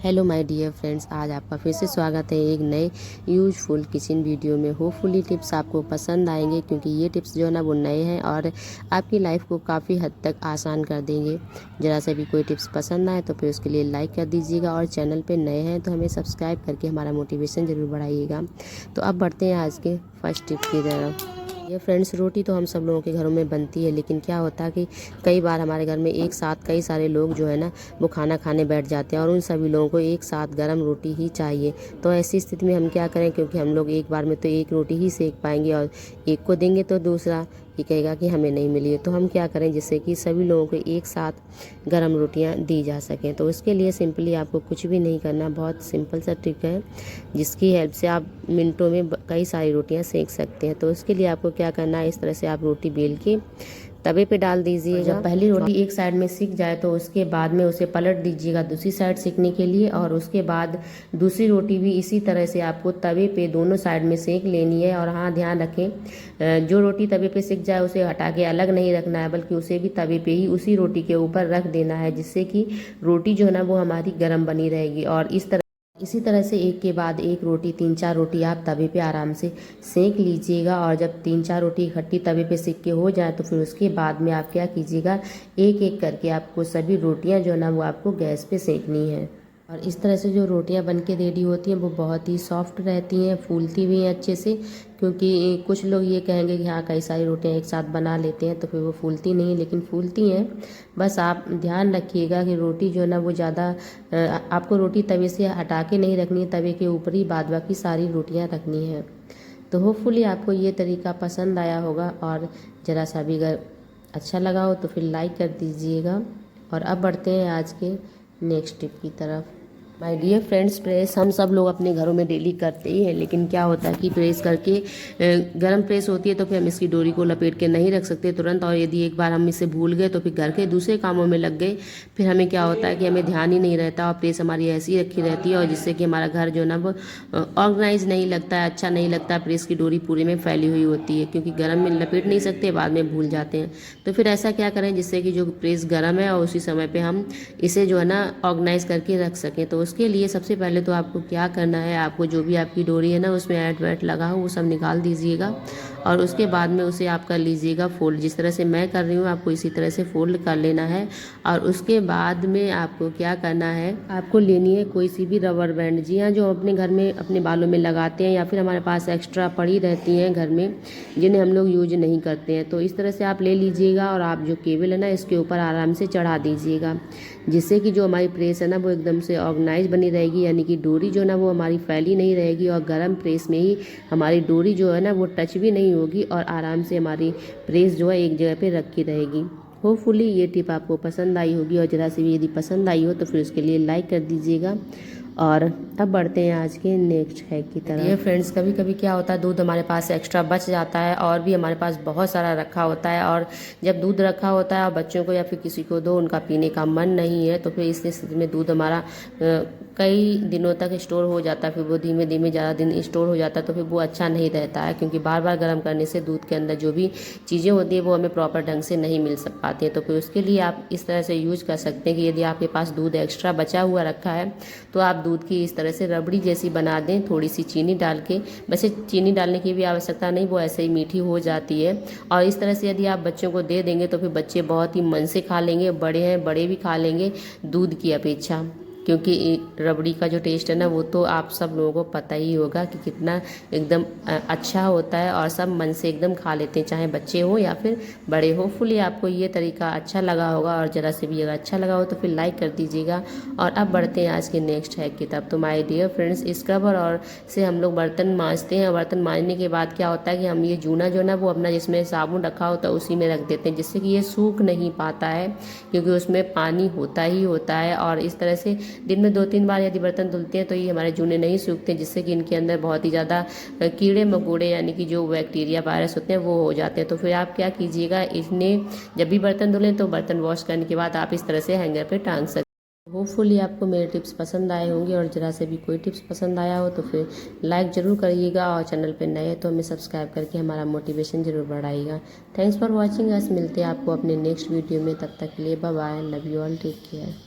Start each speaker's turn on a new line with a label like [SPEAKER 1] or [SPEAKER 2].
[SPEAKER 1] Hello my dear friends, आज आपका फिर से स्वागत है एक नए यूजफुल किचन वीडियो में। होपफुली टिप्स आपको पसंद आएंगे क्योंकि ये टिप्स जो है ना वो नए हैं और आपकी लाइफ को काफ़ी हद तक आसान कर देंगे। ज़रा से भी कोई टिप्स पसंद आए तो फिर उसके लिए लाइक कर दीजिएगा और चैनल पे नए हैं तो हमें सब्सक्राइब करके हमारा मोटिवेशन ज़रूर बढ़ाइएगा। तो अब बढ़ते हैं आज के फर्स्ट टिप की तरफ। ये फ्रेंड्स, रोटी तो हम सब लोगों के घरों में बनती है, लेकिन क्या होता है कि कई बार हमारे घर में एक साथ कई सारे लोग जो है ना वो खाना खाने बैठ जाते हैं और उन सभी लोगों को एक साथ गरम रोटी ही चाहिए। तो ऐसी स्थिति में हम क्या करें, क्योंकि हम लोग एक बार में तो एक रोटी ही सेक पाएंगे और एक को देंगे तो दूसरा ये कहेगा कि हमें नहीं मिली है। तो हम क्या करें जिससे कि सभी लोगों को एक साथ गरम रोटियां दी जा सकें। तो उसके लिए सिंपली आपको कुछ भी नहीं करना, बहुत सिंपल सा ट्रिक है जिसकी हेल्प से आप मिनटों में कई सारी रोटियां सेक सकते हैं। तो उसके लिए आपको क्या करना है, इस तरह से आप रोटी बेल के तवे पे डाल दीजिएगा। जब पहली रोटी एक साइड में सिक जाए तो उसके बाद में उसे पलट दीजिएगा दूसरी साइड सिकने के लिए, और उसके बाद दूसरी रोटी भी इसी तरह से आपको तवे पे दोनों साइड में सेक लेनी है। और हाँ, ध्यान रखें जो रोटी तवे पे सिक जाए उसे हटा के अलग नहीं रखना है, बल्कि उसे भी तवे पे ही उसी रोटी के ऊपर रख देना है, जिससे कि रोटी जो है ना वो हमारी गर्म बनी रहेगी। और इसी तरह से एक के बाद एक रोटी 3-4 रोटी आप तवे पे आराम से सेक लीजिएगा। और जब 3-4 रोटी इकट्ठी तवे पे सेक के हो जाए तो फिर उसके बाद में आप क्या कीजिएगा, एक एक करके आपको सभी रोटियां जो है ना वो आपको गैस पे सेकनी है। और इस तरह से जो रोटियां बन के रेडी होती हैं वो बहुत ही सॉफ्ट रहती हैं, फूलती भी हैं अच्छे से। क्योंकि कुछ लोग ये कहेंगे कि हाँ कई सारी रोटियां एक साथ बना लेते हैं तो फिर वो फूलती नहीं, लेकिन फूलती हैं। बस आप ध्यान रखिएगा कि रोटी जो है ना वो ज़्यादा आपको रोटी तवे से हटा के नहीं रखनी है, तवे के ऊपर ही बाद बाकी सारी रोटियां रखनी है। तो होपफुली आपको ये तरीका पसंद आया होगा, और ज़रा सा भी अगर अच्छा लगा हो तो फिर लाइक कर दीजिएगा। और अब बढ़ते हैं आज के नेक्स्ट टिप की तरफ। माय डियर फ्रेंड्स, प्रेस हम सब लोग अपने घरों में डेली करते ही हैं, लेकिन क्या होता है कि प्रेस करके गरम प्रेस होती है तो फिर हम इसकी डोरी को लपेट के नहीं रख सकते तुरंत। और यदि एक बार हम इसे भूल गए तो फिर घर के दूसरे कामों में लग गए, फिर हमें क्या होता है कि हमें ध्यान ही नहीं रहता और प्रेस हमारी ऐसी ही रखी रहती है, और जिससे कि हमारा घर जो है ना वो ऑर्गेनाइज नहीं लगता है, अच्छा नहीं लगता। प्रेस की डोरी पूरे में फैली हुई होती है, क्योंकि गर्म में लपेट नहीं सकते, बाद में भूल जाते हैं। तो फिर ऐसा क्या करें जिससे कि जो प्रेस गर्म है और उसी समय पे हम इसे जो है ना ऑर्गेनाइज करके रख सकें। तो उसके लिए सबसे पहले तो आपको क्या करना है, आपको जो भी आपकी डोरी है ना उसमें ऐंठ वैंठ लगा हो वो सब निकाल दीजिएगा। और उसके बाद में उसे आप कर लीजिएगा फोल्ड। जिस तरह से मैं कर रही हूँ आपको इसी तरह से फोल्ड कर लेना है। और उसके बाद में आपको क्या करना है, आपको लेनी है कोई सी भी रबर बैंड। जी हाँ, जो अपने घर में अपने बालों में लगाते हैं या फिर हमारे पास एक्स्ट्रा पड़ी रहती हैं घर में, जिन्हें हम लोग यूज नहीं करते हैं। तो इस तरह से आप ले लीजिएगा और आप जो केबल है ना इसके ऊपर आराम से चढ़ा दीजिएगा, जिससे कि जो हमारी प्रेस है ना वो एकदम से ऑर्गेनाइज बनी रहेगी। यानी कि डोरी जो है ना वो हमारी फैली नहीं रहेगी, और गर्म प्रेस में ही हमारी डोरी जो है ना वो टच भी नहीं होगी, और आराम से हमारी प्रेस जो है एक जगह पे रखी रहेगी। होपफुली ये टिप आपको पसंद आई होगी, और ज़रा सी भी यदि पसंद आई हो तो फिर उसके लिए लाइक कर दीजिएगा। और अब बढ़ते हैं आज के नेक्स्ट हैक की तरफ। ये फ्रेंड्स, कभी कभी क्या होता है दूध हमारे पास एक्स्ट्रा बच जाता है और भी हमारे पास बहुत सारा रखा होता है, और जब दूध रखा होता है और बच्चों को या फिर किसी को दो, उनका पीने का मन नहीं है, तो फिर इस स्थिति में दूध हमारा कई दिनों तक स्टोर हो जाता है। फिर वो धीमे धीमे ज़्यादा दिन स्टोर हो जाता है, तो फिर वो अच्छा नहीं रहता है, क्योंकि बार बार गर्म करने से दूध के अंदर जो भी चीज़ें होती है वो हमें प्रॉपर ढंग से नहीं मिल पाती है। तो फिर उसके लिए आप इस तरह से यूज कर सकते हैं कि यदि आपके पास दूध एक्स्ट्रा बचा हुआ रखा है तो आप दूध की इस तरह से रबड़ी जैसी बना दें, थोड़ी सी चीनी डाल के। वैसे चीनी डालने की भी आवश्यकता नहीं, वो ऐसे ही मीठी हो जाती है। और इस तरह से यदि आप बच्चों को दे देंगे तो फिर बच्चे बहुत ही मन से खा लेंगे, बड़े हैं बड़े भी खा लेंगे दूध की अपेक्षा। क्योंकि रबड़ी का जो टेस्ट है ना वो तो आप सब लोगों को पता ही होगा कि कितना एकदम अच्छा होता है, और सब मन से एकदम खा लेते हैं, चाहे बच्चे हो या फिर बड़े। होपफुली आपको ये तरीका अच्छा लगा होगा, और ज़रा से भी अगर अच्छा लगा हो तो फिर लाइक कर दीजिएगा। और अब बढ़ते हैं आज के नेक्स्ट हैक की तरफ। तो माय डियर फ्रेंड्स, स्क्रबर और से हम लोग बर्तन मांजते हैं, और बर्तन मांजने के बाद क्या होता है कि हम ये जूना जो है ना वो अपना जिसमें साबुन रखा होता है उसी में रख देते हैं, जिससे कि ये सूख नहीं पाता है, क्योंकि उसमें पानी होता ही होता है। और इस तरह से दिन में 2-3 बार यदि बर्तन धुलते हैं तो ये हमारे जूने नहीं सूखते, जिससे कि इनके अंदर बहुत ही ज़्यादा कीड़े मकोड़े यानी कि जो बैक्टीरिया वायरस होते हैं वो हो जाते हैं। तो फिर आप क्या कीजिएगा, इन्हें जब भी बर्तन धुलें तो बर्तन वॉश करने के बाद आप इस तरह से हैंगर पे टांग सकते हैं। होपफुली आपको मेरे टिप्स पसंद आए होंगे, और ज़रा से भी कोई टिप्स पसंद आया हो तो फिर लाइक ज़रूर करिएगा, और चैनल पे नए हैं तो हमें सब्सक्राइब करके हमारा मोटिवेशन ज़रूर बढ़ाइएगा। Thanks for watching us. मिलते हैं आपको अपने नेक्स्ट वीडियो में, तब तक के लिए bye bye, love you all, take care.